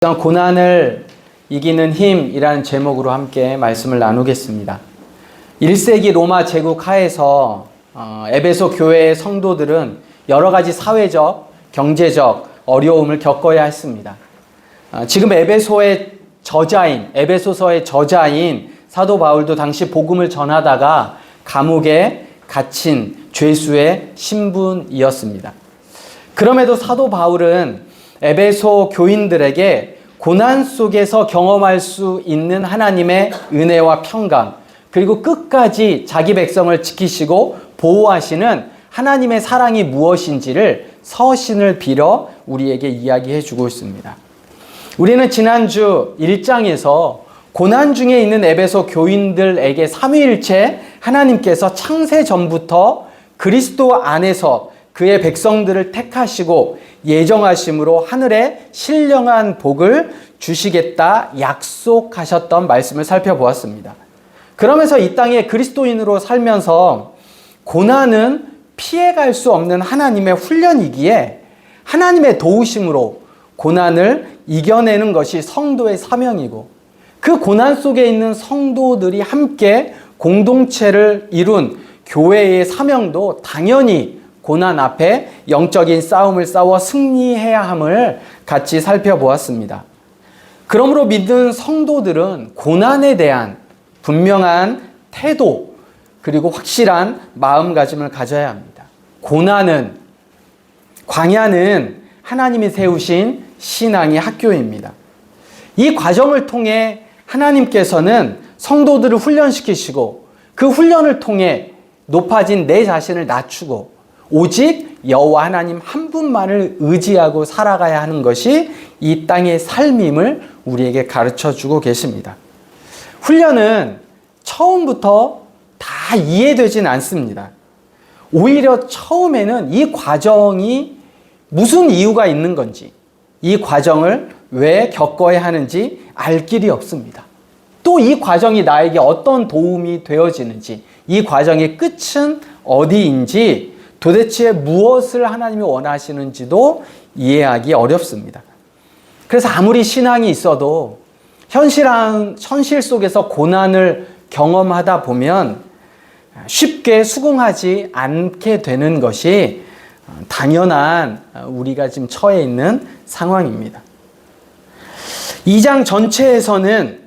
고난을 이기는 힘이라는 제목으로 함께 말씀을 나누겠습니다. 1세기 로마 제국 하에서 에베소 교회의 성도들은 여러 가지 사회적, 경제적 어려움을 겪어야 했습니다. 지금 에베소서의 저자인 사도 바울도 당시 복음을 전하다가 감옥에 갇힌 죄수의 신분이었습니다. 그럼에도 사도 바울은 에베소 교인들에게 고난 속에서 경험할 수 있는 하나님의 은혜와 평강, 그리고 끝까지 자기 백성을 지키시고 보호하시는 하나님의 사랑이 무엇인지를 서신을 빌어 우리에게 이야기해 주고 있습니다. 우리는 지난주 1장에서 고난 중에 있는 에베소 교인들에게 삼위일체 하나님께서 창세 전부터 그리스도 안에서 그의 백성들을 택하시고 예정하심으로 하늘에 신령한 복을 주시겠다 약속하셨던 말씀을 살펴보았습니다. 그러면서 이 땅에 그리스도인으로 살면서 고난은 피해갈 수 없는 하나님의 훈련이기에 하나님의 도우심으로 고난을 이겨내는 것이 성도의 사명이고, 그 고난 속에 있는 성도들이 함께 공동체를 이룬 교회의 사명도 당연히 고난 앞에 영적인 싸움을 싸워 승리해야 함을 같이 살펴보았습니다. 그러므로 믿는 성도들은 고난에 대한 분명한 태도, 그리고 확실한 마음가짐을 가져야 합니다. 광야는 하나님이 세우신 신앙의 학교입니다. 이 과정을 통해 하나님께서는 성도들을 훈련시키시고, 그 훈련을 통해 높아진 내 자신을 낮추고 오직 여호와 하나님 한 분만을 의지하고 살아가야 하는 것이 이 땅의 삶임을 우리에게 가르쳐주고 계십니다. 훈련은 처음부터 다 이해되진 않습니다. 오히려 처음에는 이 과정이 무슨 이유가 있는 건지, 이 과정을 왜 겪어야 하는지 알 길이 없습니다. 또 이 과정이 나에게 어떤 도움이 되어지는지, 이 과정의 끝은 어디인지, 도대체 무엇을 하나님이 원하시는지도 이해하기 어렵습니다. 그래서 아무리 신앙이 있어도 현실 속에서 고난을 경험하다 보면 쉽게 수긍하지 않게 되는 것이 당연한 우리가 지금 처해 있는 상황입니다. 2장 전체에서는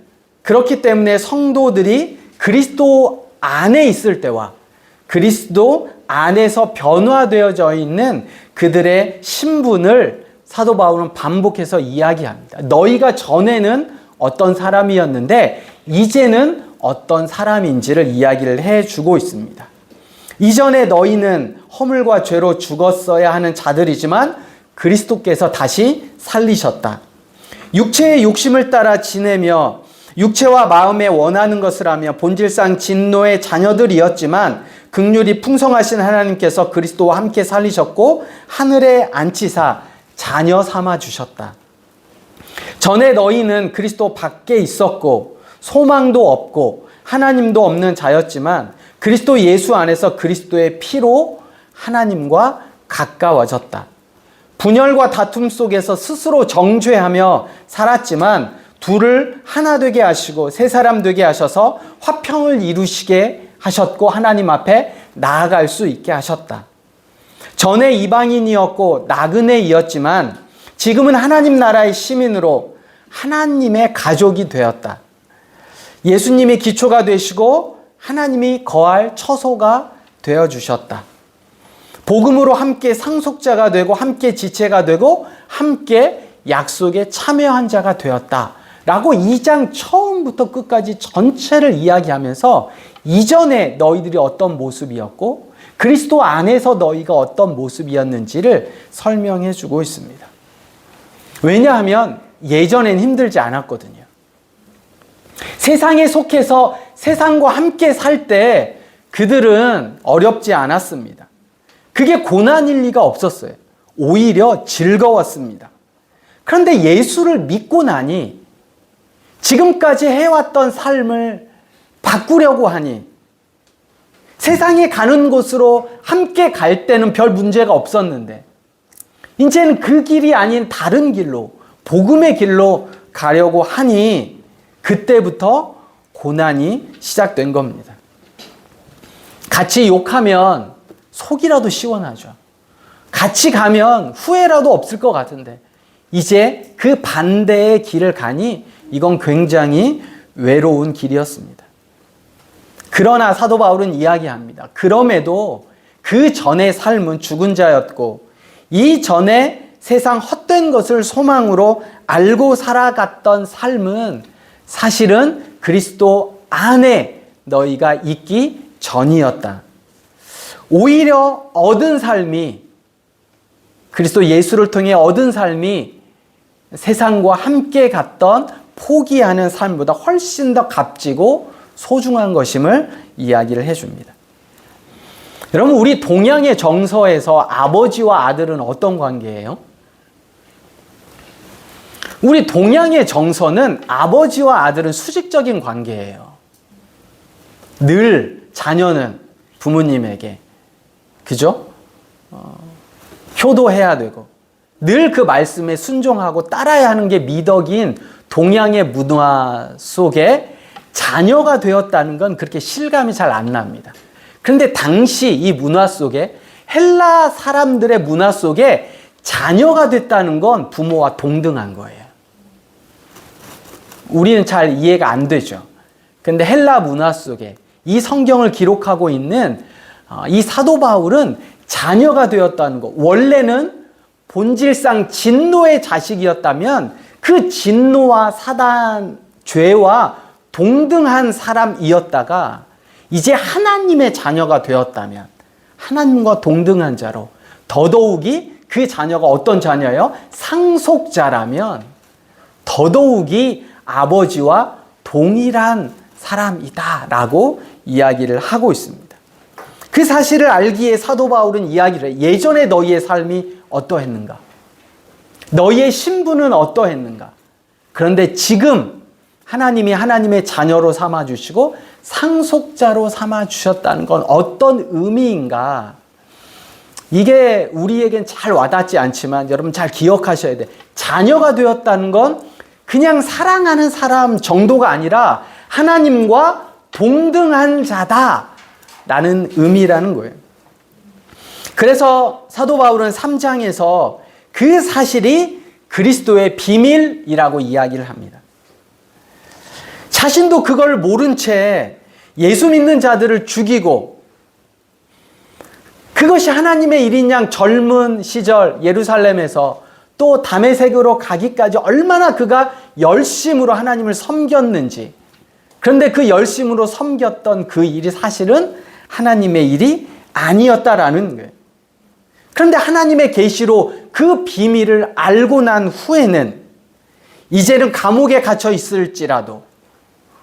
그렇기 때문에 성도들이 그리스도 안에 있을 때와 그리스도 안에서 변화되어져 있는 그들의 신분을 사도 바울은 반복해서 이야기합니다. 너희가 전에는 어떤 사람이었는데 이제는 어떤 사람인지를 이야기를 해주고 있습니다. 이전에 너희는 허물과 죄로 죽었어야 하는 자들이지만 그리스도께서 다시 살리셨다. 육체의 욕심을 따라 지내며 육체와 마음에 원하는 것을 하며 본질상 진노의 자녀들이었지만 긍휼이 풍성하신 하나님께서 그리스도와 함께 살리셨고 하늘에 앉히사 자녀 삼아 주셨다. 전에 너희는 그리스도 밖에 있었고 소망도 없고 하나님도 없는 자였지만 그리스도 예수 안에서 그리스도의 피로 하나님과 가까워졌다. 분열과 다툼 속에서 스스로 정죄하며 살았지만 둘을 하나 되게 하시고 새 사람 되게 하셔서 화평을 이루시게 하셨고 하나님 앞에 나아갈 수 있게 하셨다. 전에 이방인이었고 나그네이었지만 지금은 하나님 나라의 시민으로 하나님의 가족이 되었다. 예수님이 기초가 되시고 하나님이 거할 처소가 되어주셨다. 복음으로 함께 상속자가 되고 함께 지체가 되고 함께 약속에 참여한 자가 되었다. 라고 2장 처음부터 끝까지 전체를 이야기하면서 이전에 너희들이 어떤 모습이었고 그리스도 안에서 너희가 어떤 모습이었는지를 설명해 주고 있습니다. 왜냐하면 예전엔 힘들지 않았거든요. 세상에 속해서 세상과 함께 살 때 그들은 어렵지 않았습니다. 그게 고난일 리가 없었어요. 오히려 즐거웠습니다. 그런데 예수를 믿고 나니 지금까지 해왔던 삶을 바꾸려고 하니 세상에 가는 곳으로 함께 갈 때는 별 문제가 없었는데 이제는 그 길이 아닌 다른 길로 복음의 길로 가려고 하니 그때부터 고난이 시작된 겁니다. 같이 욕하면 속이라도 시원하죠. 같이 가면 후회라도 없을 것 같은데 이제 그 반대의 길을 가니 이건 굉장히 외로운 길이었습니다. 그러나 사도 바울은 이야기합니다. 그럼에도 그 전의 삶은 죽은 자였고 이전에 세상 헛된 것을 소망으로 알고 살아갔던 삶은 사실은 그리스도 안에 너희가 있기 전이었다. 오히려 얻은 삶이 그리스도 예수를 통해 얻은 삶이 세상과 함께 갔던 포기하는 삶보다 훨씬 더 값지고 소중한 것임을 이야기를 해줍니다. 여러분, 우리 동양의 정서에서 아버지와 아들은 어떤 관계예요? 우리 동양의 정서는 아버지와 아들은 수직적인 관계예요. 늘 자녀는 부모님에게, 그죠? 효도해야 되고, 늘 그 말씀에 순종하고 따라야 하는 게 미덕인 동양의 문화 속에 자녀가 되었다는 건 그렇게 실감이 잘 안 납니다. 그런데 당시 이 문화 속에, 헬라 사람들의 문화 속에 자녀가 됐다는 건 부모와 동등한 거예요. 우리는 잘 이해가 안 되죠. 근데 헬라 문화 속에 이 성경을 기록하고 있는 이 사도 바울은 자녀가 되었다는 것. 원래는 본질상 진노의 자식이었다면 그 진노와 사단, 죄와 동등한 사람이었다가 이제 하나님의 자녀가 되었다면 하나님과 동등한 자로 더더욱이 그 자녀가 어떤 자녀예요? 상속자라면 더더욱이 아버지와 동일한 사람이다라고 이야기를 하고 있습니다. 그 사실을 알기에 사도 바울은 이야기를 해요. 예전에 너희의 삶이 어떠했는가? 너희의 신분은 어떠했는가? 그런데 지금 하나님이 하나님의 자녀로 삼아주시고 상속자로 삼아주셨다는 건 어떤 의미인가? 이게 우리에겐 잘 와닿지 않지만 여러분 잘 기억하셔야 돼요. 자녀가 되었다는 건 그냥 사랑하는 사람 정도가 아니라 하나님과 동등한 자다라는 의미라는 거예요. 그래서 사도 바울은 3장에서 그 사실이 그리스도의 비밀이라고 이야기를 합니다. 자신도 그걸 모른 채 예수 믿는 자들을 죽이고 그것이 하나님의 일인 양 젊은 시절 예루살렘에서 또 다메섹으로 가기까지 얼마나 그가 열심으로 하나님을 섬겼는지. 그런데 그 열심으로 섬겼던 그 일이 사실은 하나님의 일이 아니었다라는 거예요. 그런데 하나님의 계시로 그 비밀을 알고 난 후에는 이제는 감옥에 갇혀 있을지라도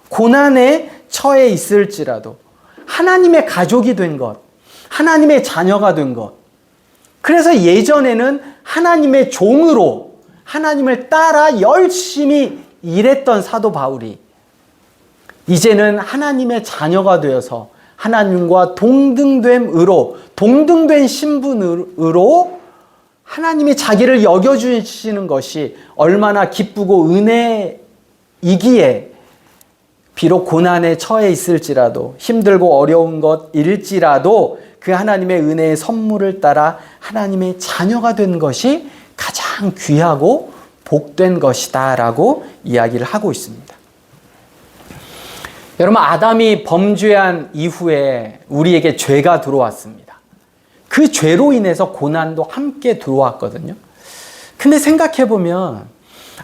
고난에 처해 있을지라도 하나님의 가족이 된 것, 하나님의 자녀가 된 것. 그래서 예전에는 하나님의 종으로 하나님을 따라 열심히 일했던 사도 바울이 이제는 하나님의 자녀가 되어서 하나님과 동등됨으로, 동등된 신분으로 하나님이 자기를 여겨주시는 것이 얼마나 기쁘고 은혜이기에 비록 고난에 처해 있을지라도 힘들고 어려운 것일지라도 그 하나님의 은혜의 선물을 따라 하나님의 자녀가 된 것이 가장 귀하고 복된 것이다 라고 이야기를 하고 있습니다. 여러분, 아담이 범죄한 이후에 우리에게 죄가 들어왔습니다. 그 죄로 인해서 고난도 함께 들어왔거든요. 근데 생각해보면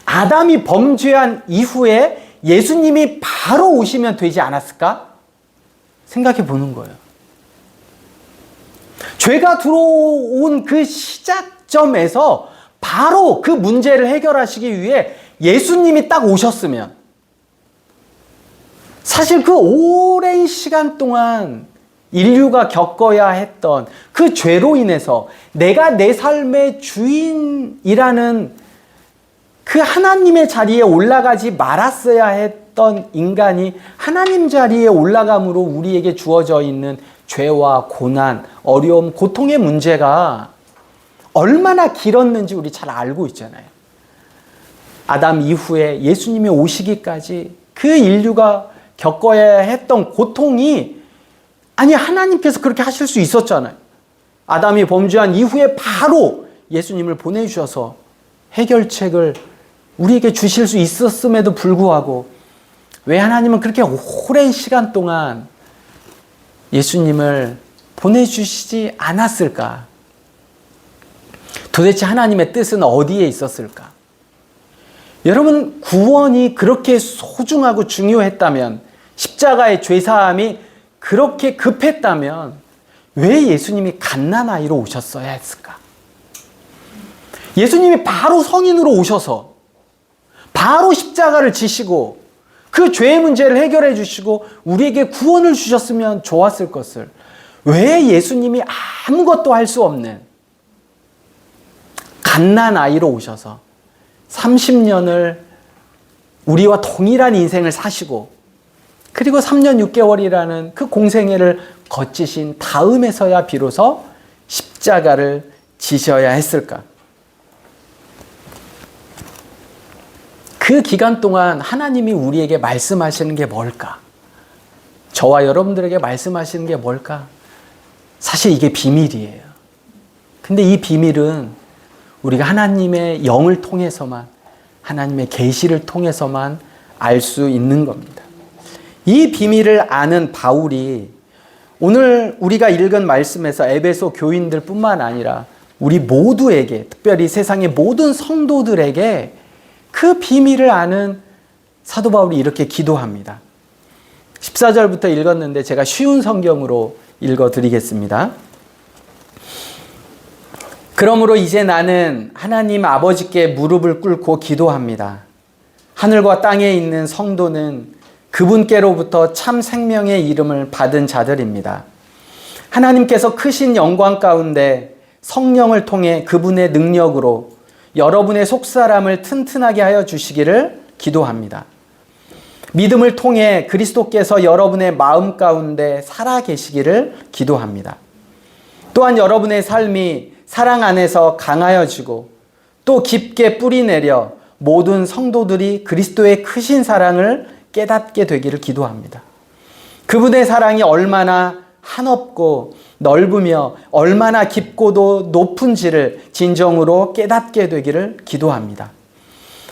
아담이 범죄한 이후에 예수님이 바로 오시면 되지 않았을까? 생각해보는 거예요. 죄가 들어온 그 시작점에서 바로 그 문제를 해결하시기 위해 예수님이 딱 오셨으면 사실 그 오랜 시간 동안 인류가 겪어야 했던 그 죄로 인해서 내가 내 삶의 주인이라는 그 하나님의 자리에 올라가지 말았어야 했던 인간이 하나님 자리에 올라감으로 우리에게 주어져 있는 죄와 고난, 어려움, 고통의 문제가 얼마나 길었는지 우리 잘 알고 있잖아요. 아담 이후에 예수님이 오시기까지 그 인류가 겪어야 했던 고통이, 아니 하나님께서 그렇게 하실 수 있었잖아요. 아담이 범죄한 이후에 바로 예수님을 보내주셔서 해결책을 우리에게 주실 수 있었음에도 불구하고 왜 하나님은 그렇게 오랜 시간 동안 예수님을 보내주시지 않았을까? 도대체 하나님의 뜻은 어디에 있었을까? 여러분, 구원이 그렇게 소중하고 중요했다면, 십자가의 죄사함이 그렇게 급했다면 왜 예수님이 갓난아이로 오셨어야 했을까? 예수님이 바로 성인으로 오셔서 바로 십자가를 지시고 그 죄의 문제를 해결해 주시고 우리에게 구원을 주셨으면 좋았을 것을 왜 예수님이 아무것도 할 수 없는 갓난아이로 오셔서 30년을 우리와 동일한 인생을 사시고 그리고 3년 6개월이라는 그 공생애를 거치신 다음에서야 비로소 십자가를 지셔야 했을까? 그 기간 동안 하나님이 우리에게 말씀하시는 게 뭘까? 저와 여러분들에게 말씀하시는 게 뭘까? 사실 이게 비밀이에요. 근데 이 비밀은 우리가 하나님의 영을 통해서만, 하나님의 계시를 통해서만 알 수 있는 겁니다. 이 비밀을 아는 바울이 오늘 우리가 읽은 말씀에서 에베소 교인들 뿐만 아니라 우리 모두에게, 특별히 세상의 모든 성도들에게 그 비밀을 아는 사도 바울이 이렇게 기도합니다. 14절부터 읽었는데 제가 쉬운 성경으로 읽어드리겠습니다. 그러므로 이제 나는 하나님 아버지께 무릎을 꿇고 기도합니다. 하늘과 땅에 있는 성도는 그분께로부터 참 생명의 이름을 받은 자들입니다. 하나님께서 크신 영광 가운데 성령을 통해 그분의 능력으로 여러분의 속사람을 튼튼하게 하여 주시기를 기도합니다. 믿음을 통해 그리스도께서 여러분의 마음 가운데 살아 계시기를 기도합니다. 또한 여러분의 삶이 사랑 안에서 강하여지고 또 깊게 뿌리내려 모든 성도들이 그리스도의 크신 사랑을 깨닫게 되기를 기도합니다. 그분의 사랑이 얼마나 한없고 넓으며 얼마나 깊고도 높은지를 진정으로 깨닫게 되기를 기도합니다.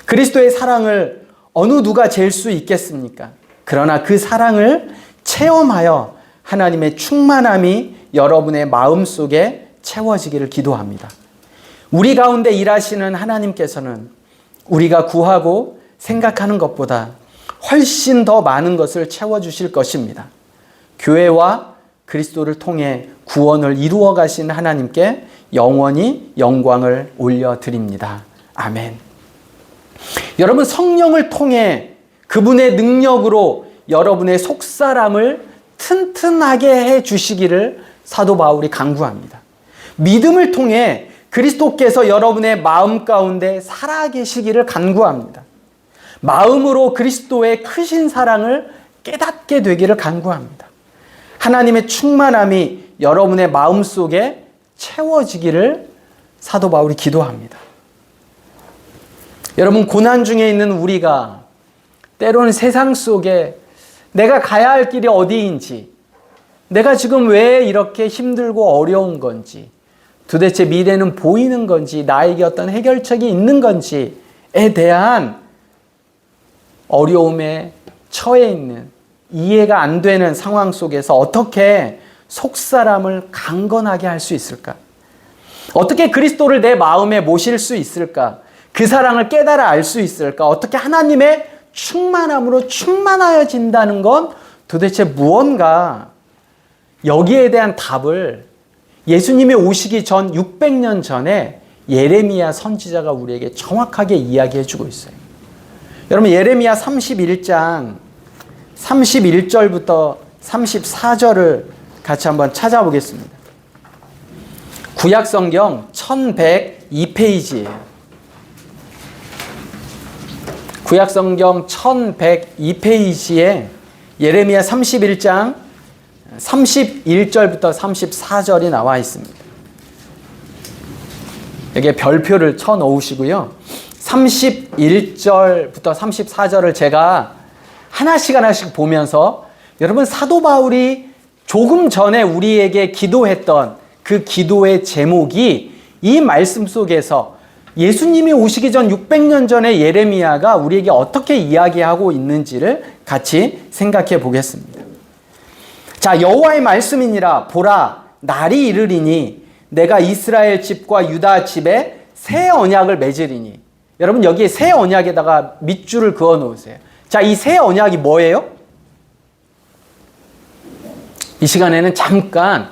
그리스도의 사랑을 어느 누가 잴 수 있겠습니까? 그러나 그 사랑을 체험하여 하나님의 충만함이 여러분의 마음속에 채워지기를 기도합니다. 우리 가운데 일하시는 하나님께서는 우리가 구하고 생각하는 것보다 훨씬 더 많은 것을 채워주실 것입니다. 교회와 그리스도를 통해 구원을 이루어 가신 하나님께 영원히 영광을 올려드립니다. 아멘. 여러분, 성령을 통해 그분의 능력으로 여러분의 속사람을 튼튼하게 해 주시기를 사도 바울이 간구합니다. 믿음을 통해 그리스도께서 여러분의 마음 가운데 살아계시기를 간구합니다. 마음으로 그리스도의 크신 사랑을 깨닫게 되기를 간구합니다. 하나님의 충만함이 여러분의 마음속에 채워지기를 사도 바울이 기도합니다. 여러분, 고난 중에 있는 우리가 때로는 세상 속에 내가 가야 할 길이 어디인지, 내가 지금 왜 이렇게 힘들고 어려운 건지, 도대체 미래는 보이는 건지, 나에게 어떤 해결책이 있는 건지에 대한 어려움에 처해 있는, 이해가 안 되는 상황 속에서 어떻게 속사람을 강건하게 할 수 있을까? 어떻게 그리스도를 내 마음에 모실 수 있을까? 그 사랑을 깨달아 알 수 있을까? 어떻게 하나님의 충만함으로 충만하여진다는 건 도대체 무언가? 여기에 대한 답을 예수님이 오시기 전 600년 전에 예레미야 선지자가 우리에게 정확하게 이야기해 주고 있어요. 여러분, 예레미야 31장 31절부터 34절을 같이 한번 찾아보겠습니다. 구약성경 1102페이지예요. 구약성경 1102페이지에 예레미야 31장 31절부터 34절이 나와 있습니다. 여기에 별표를 쳐 놓으시고요. 31절부터 34절을 제가 하나씩 보면서 여러분 사도 바울이 조금 전에 우리에게 기도했던 그 기도의 제목이 이 말씀 속에서 예수님이 오시기 전 600년 전에 예레미야가 우리에게 어떻게 이야기하고 있는지를 같이 생각해 보겠습니다. 자, 여호와의 말씀이니라. 보라, 날이 이르리니 내가 이스라엘 집과 유다 집에 새 언약을 맺으리니. 여러분 여기에 새 언약에다가 밑줄을 그어 놓으세요. 자, 이 새 언약이 뭐예요? 이 시간에는 잠깐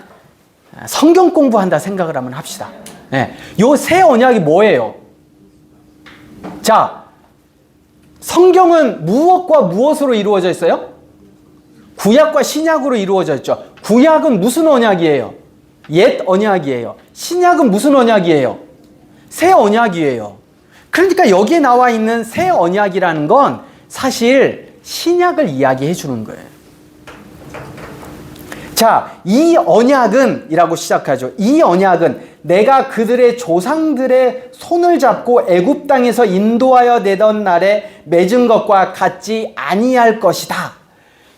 성경 공부한다 생각을 한번 합시다. 네. 요 새 언약이 뭐예요? 자, 성경은 무엇과 무엇으로 이루어져 있어요? 구약과 신약으로 이루어져 있죠. 구약은 무슨 언약이에요? 옛 언약이에요. 신약은 무슨 언약이에요? 새 언약이에요. 그러니까 여기에 나와 있는 새 언약이라는 건 사실 신약을 이야기해 주는 거예요. 자, 이 언약은 이라고 시작하죠. 이 언약은 내가 그들의 조상들의 손을 잡고 애굽 땅에서 인도하여 내던 날에 맺은 것과 같지 아니할 것이다.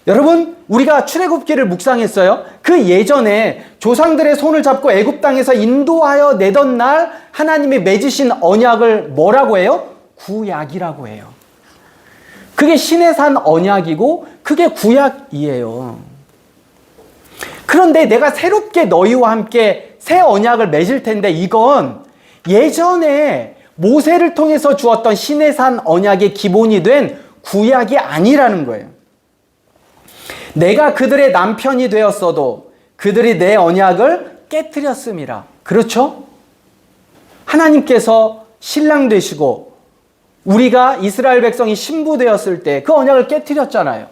여러분, 우리가 출애굽기를 묵상했어요. 그 예전에 조상들의 손을 잡고 애굽 땅에서 인도하여 내던 날 하나님이 맺으신 언약을 뭐라고 해요? 구약이라고 해요. 그게 시내산 언약이고 그게 구약이에요. 그런데 내가 새롭게 너희와 함께 새 언약을 맺을 텐데 이건 예전에 모세를 통해서 주었던 시내산 언약의 기본이 된 구약이 아니라는 거예요. 내가 그들의 남편이 되었어도 그들이 내 언약을 깨뜨렸음이라. 그렇죠? 하나님께서 신랑 되시고 우리가 이스라엘 백성이 신부 되었을 때 그 언약을 깨뜨렸잖아요.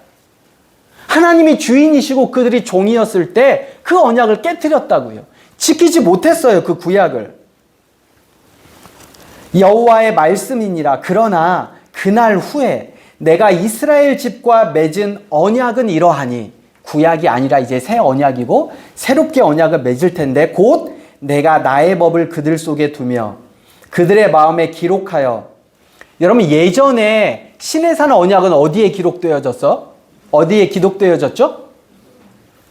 하나님이 주인이시고 그들이 종이었을 때 그 언약을 깨뜨렸다고요. 지키지 못했어요, 그 구약을. 여호와의 말씀이니라. 그러나 그날 후에 내가 이스라엘 집과 맺은 언약은 이러하니, 구약이 아니라 이제 새 언약이고 새롭게 언약을 맺을 텐데 곧 내가 나의 법을 그들 속에 두며 그들의 마음에 기록하여. 여러분, 예전에 시내산 언약은 어디에 기록되어졌어? 어디에 기록되어졌죠?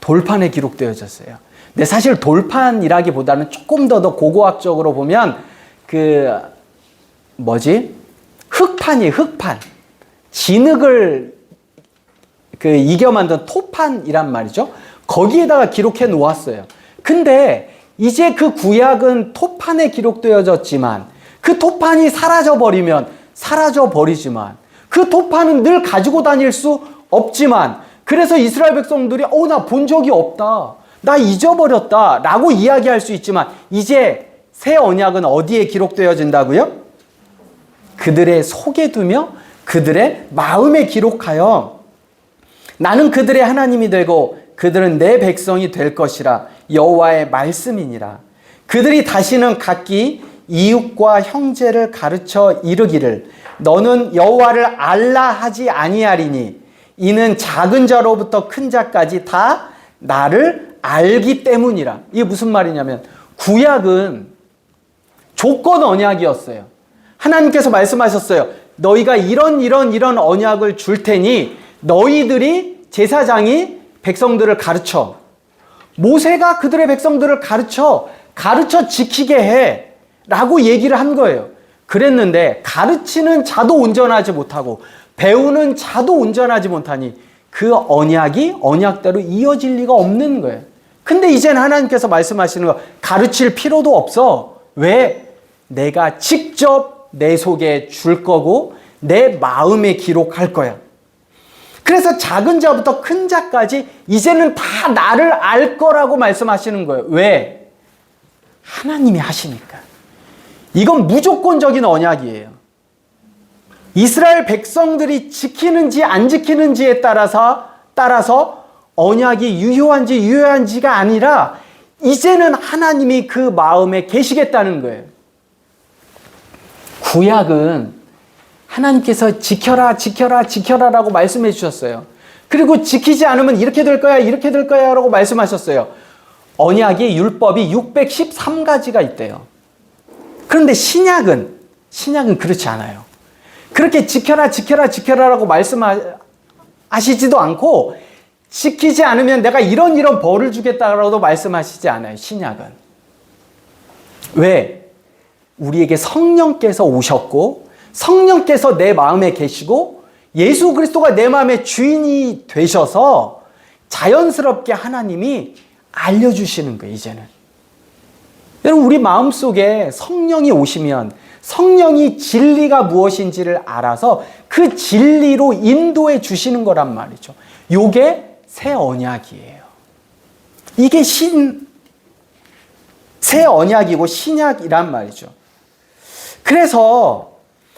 돌판에 기록되어졌어요. 근데 사실 돌판이라기보다는 조금 더 고고학적으로 보면 흙판이에요. 흙판. 진흙을 이겨 만든 토판이란 말이죠. 거기에다가 기록해 놓았어요. 근데 이제 그 구약은 토판에 기록되어졌지만 그 토판이 사라져버리면 사라져버리지만 그 토판은 늘 가지고 다닐 수 없지만, 그래서 이스라엘 백성들이 나 본 적이 없다, 나 잊어버렸다 라고 이야기할 수 있지만 이제 새 언약은 어디에 기록되어진다고요? 그들의 속에 두며 그들의 마음에 기록하여 나는 그들의 하나님이 되고 그들은 내 백성이 될 것이라. 여호와의 말씀이니라. 그들이 다시는 각기 이웃과 형제를 가르쳐 이르기를 너는 여호와를 알라 하지 아니하리니 이는 작은 자로부터 큰 자까지 다 나를 알기 때문이라. 이게 무슨 말이냐면 구약은 조건 언약이었어요. 하나님께서 말씀하셨어요. 너희가 이런 언약을 줄 테니 너희들이 제사장이 백성들을 가르쳐. 모세가 그들의 백성들을 가르쳐 지키게 해 라고 얘기를 한 거예요. 그랬는데 가르치는 자도 온전하지 못하고 배우는 자도 온전하지 못하니 그 언약이 언약대로 이어질 리가 없는 거예요. 근데 이제는 하나님께서 말씀하시는 거, 가르칠 필요도 없어. 왜? 내가 직접 내 속에 줄 거고 내 마음에 기록할 거야. 그래서 작은 자부터 큰 자까지 이제는 다 나를 알 거라고 말씀하시는 거예요. 왜? 하나님이 하시니까. 이건 무조건적인 언약이에요. 이스라엘 백성들이 지키는지 안 지키는지에 따라서 언약이 유효한지가 아니라 이제는 하나님이 그 마음에 계시겠다는 거예요. 구약은 하나님께서 지켜라라고 말씀해 주셨어요. 그리고 지키지 않으면 이렇게 될 거야 라고 말씀하셨어요. 언약의 율법이 613가지가 있대요. 그런데 신약은 그렇지 않아요. 그렇게 지켜라 지켜라 지켜라라고 말씀하시지도 않고 지키지 않으면 내가 이런 벌을 주겠다라고도 말씀하시지 않아요. 신약은. 왜? 우리에게 성령께서 오셨고 성령께서 내 마음에 계시고 예수 그리스도가 내 마음의 주인이 되셔서 자연스럽게 하나님이 알려주시는 거예요. 이제는. 여러분, 우리 마음속에 성령이 오시면 성령이 진리가 무엇인지를 알아서 그 진리로 인도해 주시는 거란 말이죠. 요게 새 언약이에요. 이게 새 언약이고 신약이란 말이죠. 그래서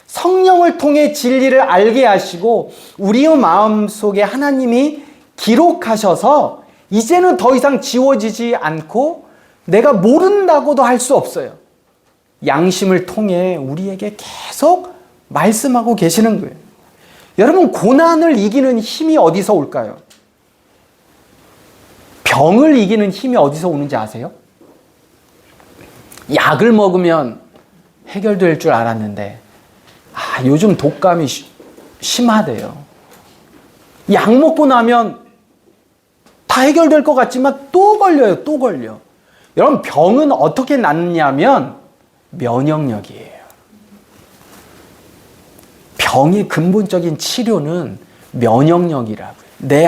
성령을 통해 진리를 알게 하시고 우리의 마음속에 하나님이 기록하셔서 이제는 더 이상 지워지지 않고 내가 모른다고도 할 수 없어요. 양심을 통해 우리에게 계속 말씀하고 계시는 거예요. 여러분, 고난을 이기는 힘이 어디서 올까요? 병을 이기는 힘이 어디서 오는지 아세요? 약을 먹으면 해결될 줄 알았는데 요즘 독감이 심하대요. 약 먹고 나면 다 해결될 것 같지만 또 걸려요. 또 걸려. 여러분, 병은 어떻게 낫냐면 면역력이에요. 병의 근본적인 치료는 면역력이라고요. 내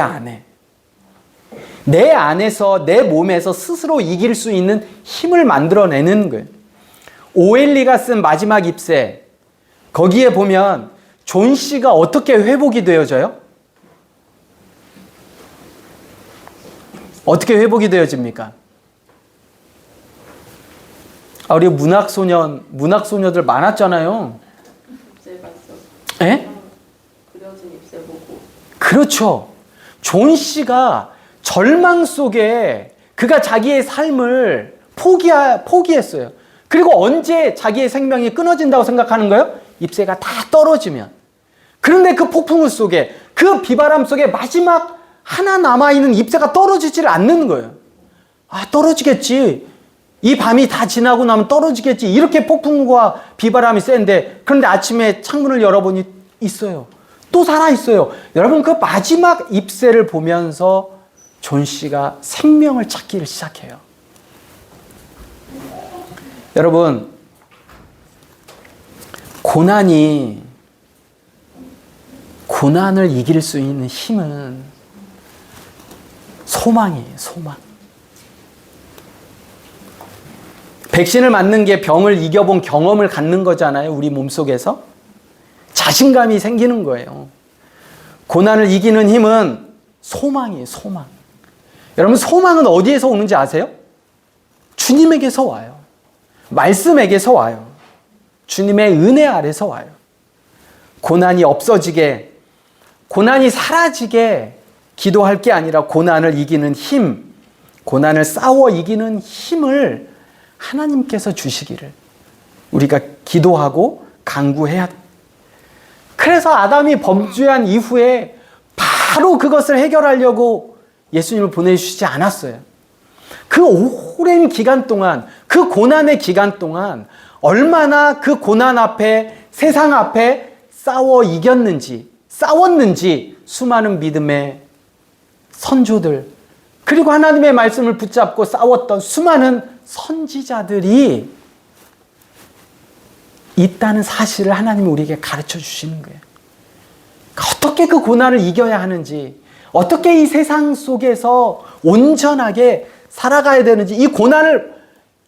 안에서 내 몸에서 스스로 이길 수 있는 힘을 만들어내는 거예요. 오엘리가 쓴 마지막 잎새, 거기에 보면 존 씨가 어떻게 회복이 되어져요? 어떻게 회복이 되어집니까? 우리 문학소녀들 많았잖아요. 잎새 봤어. 예? 그려진 잎새 보고. 그렇죠. 존 씨가 절망 속에 그가 자기의 삶을 포기했어요. 그리고 언제 자기의 생명이 끊어진다고 생각하는 거예요? 잎새가 다 떨어지면. 그런데 그 폭풍우 속에, 그 비바람 속에 마지막 하나 남아있는 잎새가 떨어지질 않는 거예요. 떨어지겠지. 이 밤이 다 지나고 나면 떨어지겠지. 이렇게 폭풍과 비바람이 센데, 그런데 아침에 창문을 열어보니 있어요. 또 살아있어요. 여러분, 그 마지막 잎새를 보면서 존 씨가 생명을 찾기를 시작해요. 여러분, 고난을 이길 수 있는 힘은 소망이에요. 소망. 백신을 맞는 게 병을 이겨본 경험을 갖는 거잖아요. 우리 몸속에서. 자신감이 생기는 거예요. 고난을 이기는 힘은 소망이에요. 소망. 여러분, 소망은 어디에서 오는지 아세요? 주님에게서 와요. 말씀에게서 와요. 주님의 은혜 아래서 와요. 고난이 없어지게, 고난이 사라지게 기도할 게 아니라 고난을 이기는 힘, 고난을 싸워 이기는 힘을 하나님께서 주시기를 우리가 기도하고 간구해야 돼요. 그래서 아담이 범죄한 이후에 바로 그것을 해결하려고 예수님을 보내주시지 않았어요. 그 오랜 기간 동안, 그 고난의 기간 동안 얼마나 그 고난 앞에, 세상 앞에 싸웠는지 수많은 믿음의 선조들, 그리고 하나님의 말씀을 붙잡고 싸웠던 수많은 선지자들이 있다는 사실을 하나님이 우리에게 가르쳐 주시는 거예요. 어떻게 그 고난을 이겨야 하는지, 어떻게 이 세상 속에서 온전하게 살아가야 되는지, 이 고난을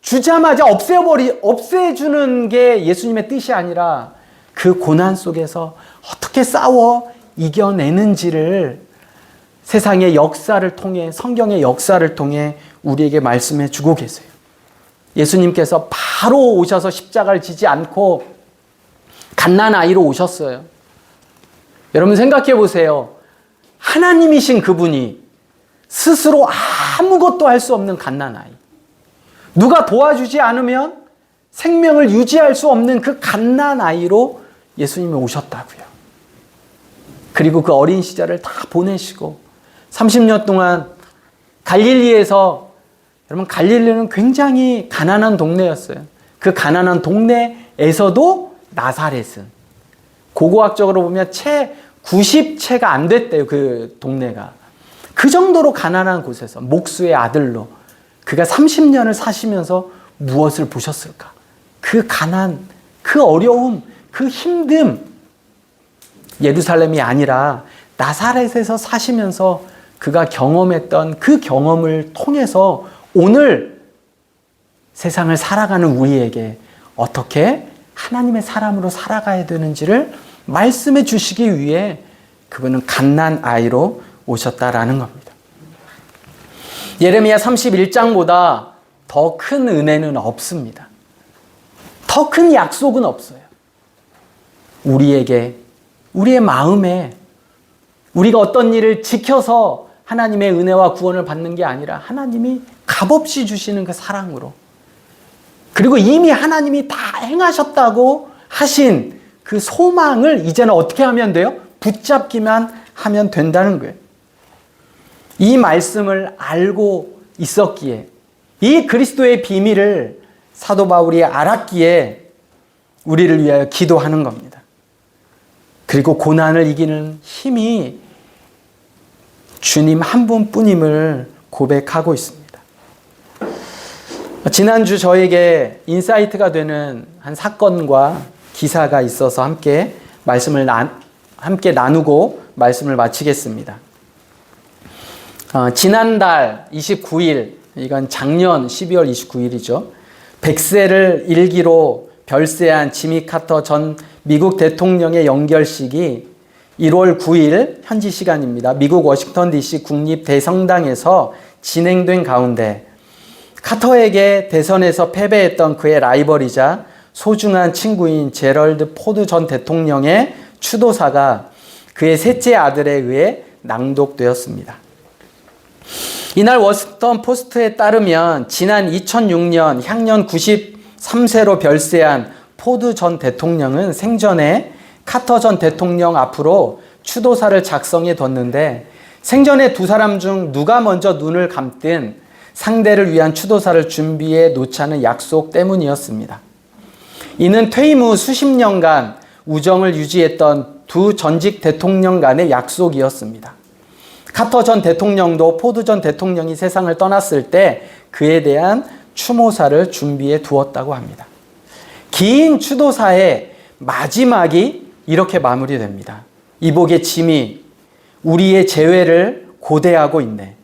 주자마자 없애주는 게 예수님의 뜻이 아니라 그 고난 속에서 어떻게 싸워 이겨내는지를 세상의 역사를 통해, 성경의 역사를 통해 우리에게 말씀해 주고 계세요. 예수님께서 바로 오셔서 십자가를 지지 않고 갓난아이로 오셨어요. 여러분 생각해 보세요. 하나님이신 그분이 스스로 아무것도 할 수 없는 갓난아이, 누가 도와주지 않으면 생명을 유지할 수 없는 그 갓난아이로 예수님이 오셨다고요. 그리고 그 어린 시절을 다 보내시고 30년 동안 갈릴리에서, 여러분 갈릴리는 굉장히 가난한 동네였어요. 그 가난한 동네에서도 나사렛은 고고학적으로 보면 채 90채가 안 됐대요. 그 동네가. 그 정도로 가난한 곳에서 목수의 아들로 그가 30년을 사시면서 무엇을 보셨을까? 그 가난, 그 어려움, 그 힘듦. 예루살렘이 아니라 나사렛에서 사시면서 그가 경험했던 그 경험을 통해서 오늘 세상을 살아가는 우리에게 어떻게 하나님의 사람으로 살아가야 되는지를 말씀해 주시기 위해 그분은 갓난 아이로 오셨다라는 겁니다. 예레미야 31장보다 더 큰 은혜는 없습니다. 더 큰 약속은 없어요. 우리에게, 우리의 마음에 우리가 어떤 일을 지켜서 하나님의 은혜와 구원을 받는 게 아니라 하나님이 값없이 주시는 그 사랑으로, 그리고 이미 하나님이 다 행하셨다고 하신 그 소망을 이제는 어떻게 하면 돼요? 붙잡기만 하면 된다는 거예요. 이 말씀을 알고 있었기에, 이 그리스도의 비밀을 사도 바울이 알았기에 우리를 위하여 기도하는 겁니다. 그리고 고난을 이기는 힘이 주님 한 분뿐임을 고백하고 있습니다. 지난주 저에게 인사이트가 되는 한 사건과 기사가 있어서 함께 나누고 말씀을 마치겠습니다. 지난달 29일, 이건 작년 12월 29일이죠. 100세를 일기로 별세한 지미 카터 전 미국 대통령의 연결식이 1월 9일 현지 시간입니다. 미국 워싱턴 DC 국립대성당에서 진행된 가운데 카터에게 대선에서 패배했던 그의 라이벌이자 소중한 친구인 제럴드 포드 전 대통령의 추도사가 그의 셋째 아들에 의해 낭독되었습니다. 이날 워싱턴 포스트에 따르면 지난 2006년 향년 93세로 별세한 포드 전 대통령은 생전에 카터 전 대통령 앞으로 추도사를 작성해 뒀는데 생전에 두 사람 중 누가 먼저 눈을 감든 상대를 위한 추도사를 준비해 놓자는 약속 때문이었습니다. 이는 퇴임 후 수십 년간 우정을 유지했던 두 전직 대통령 간의 약속이었습니다. 카터 전 대통령도 포드 전 대통령이 세상을 떠났을 때 그에 대한 추모사를 준비해 두었다고 합니다. 긴 추도사의 마지막이 이렇게 마무리됩니다. 이복의 짐이 우리의 재회를 고대하고 있네.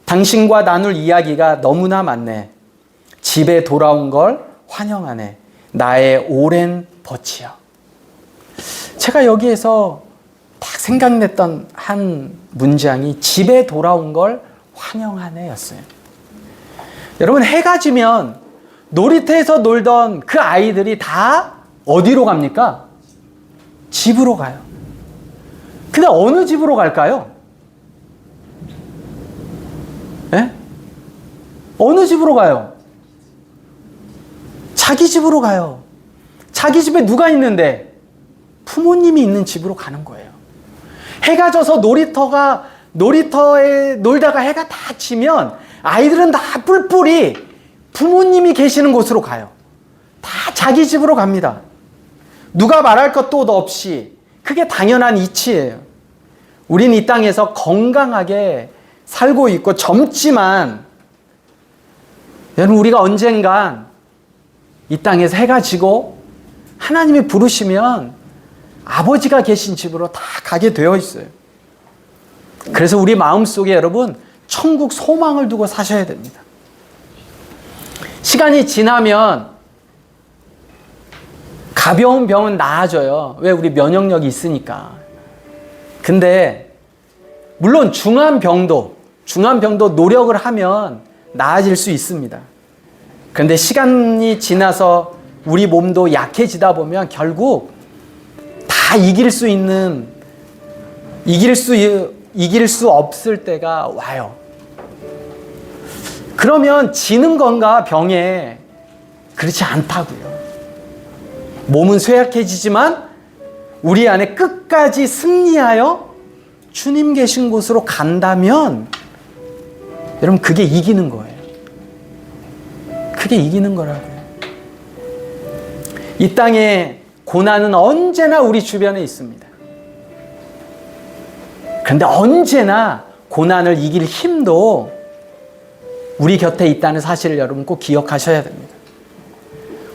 당신과 나눌 이야기가 너무나 많네. 집에 돌아온 걸 환영하네. 나의 오랜 벗이여. 제가 여기에서 딱 생각냈던 한 문장이 집에 돌아온 걸 환영하네 였어요. 여러분, 해가 지면 놀이터에서 놀던 그 아이들이 다 어디로 갑니까? 집으로 가요. 근데 어느 집으로 갈까요? 예? 어느 집으로 가요? 자기 집으로 가요. 자기 집에 누가 있는데? 부모님이 있는 집으로 가는 거예요. 해가 져서 놀이터에 놀다가 해가 다 지면 아이들은 다 뿔뿔이 부모님이 계시는 곳으로 가요. 다 자기 집으로 갑니다. 누가 말할 것도 없이 그게 당연한 이치예요. 우린 이 땅에서 건강하게 살고 있고 젊지만 여러분, 우리가 언젠간 이 땅에서 해가 지고 하나님이 부르시면 아버지가 계신 집으로 다 가게 되어 있어요. 그래서 우리 마음속에 여러분 천국 소망을 두고 사셔야 됩니다. 시간이 지나면 가벼운 병은 나아져요. 왜? 우리 면역력이 있으니까. 근데 물론 중한 병도 노력을 하면 나아질 수 있습니다. 그런데 시간이 지나서 우리 몸도 약해지다 보면 결국 다 이길 수 없을 때가 와요. 그러면 지는 건가 병에? 그렇지 않다고요. 몸은 쇠약해지지만 우리 안에 끝까지 승리하여 주님 계신 곳으로 간다면 여러분, 그게 이기는 거예요. 그게 이기는 거라고요. 이 땅에 고난은 언제나 우리 주변에 있습니다. 그런데 언제나 고난을 이길 힘도 우리 곁에 있다는 사실을 여러분 꼭 기억하셔야 됩니다.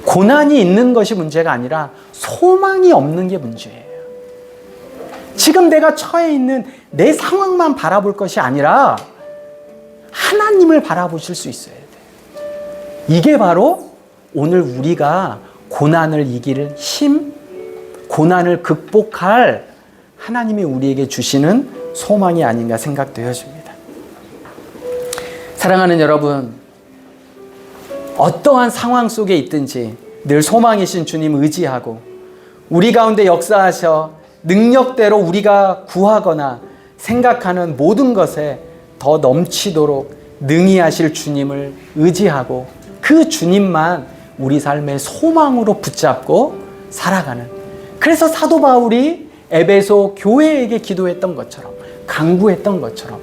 고난이 있는 것이 문제가 아니라 소망이 없는 게 문제예요. 지금 내가 처해 있는 내 상황만 바라볼 것이 아니라 하나님을 바라보실 수 있어야 돼요. 이게 바로 오늘 우리가 고난을 이길 힘, 고난을 극복할 하나님이 우리에게 주시는 소망이 아닌가 생각되어집니다. 사랑하는 여러분, 어떠한 상황 속에 있든지 늘 소망이신 주님 의지하고 우리 가운데 역사하셔 능력대로 우리가 구하거나 생각하는 모든 것에 더 넘치도록 능히 하실 주님을 의지하고 그 주님만 우리 삶의 소망으로 붙잡고 살아가는, 그래서 사도 바울이 에베소 교회에게 기도했던 것처럼, 간구했던 것처럼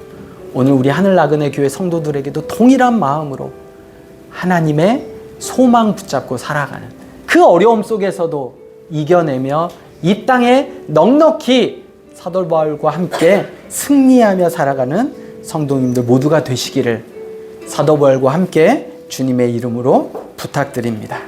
오늘 우리 하늘나그네 교회 성도들에게도 동일한 마음으로 하나님의 소망 붙잡고 살아가는, 그 어려움 속에서도 이겨내며 이 땅에 넉넉히 사도 바울과 함께 승리하며 살아가는 성도님들 모두가 되시기를 사도 바울과 함께 주님의 이름으로 부탁드립니다.